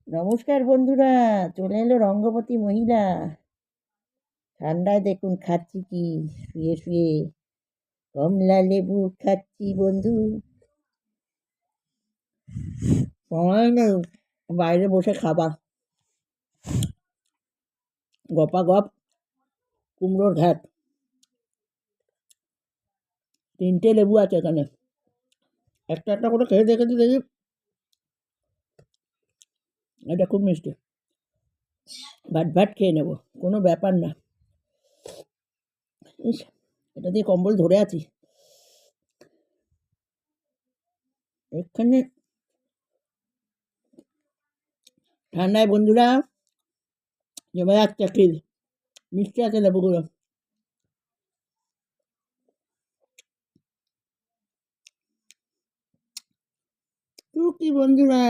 নমস্কার বন্ধুরা, চলে এলো রঙ্গবতী মহিলা। ঠান্ডায় দেখুন খাচ্ছি কি, শুয়ে শুয়ে কমলা লেবু খাচ্ছি বন্ধু। সময় নেই বাইরে বসে খাবা। গপা গপ কুমড়োর ঘাট, 3টে লেবু আছে এখানে, একটা একটা করে খেয়ে দেখেছি, দেখি এটা খুব মিষ্টি, ভাট ভাট খেয়ে নেবো, কোনো ব্যাপার না। ইস, এটা দিয়ে কম্বল ধরে আছি এখানে ঠান্ডায় বন্ধুরা, জমে যাচ্ছে খিল। মিষ্টি আছে লেবুগুলো। টুকি বন্ধুরা।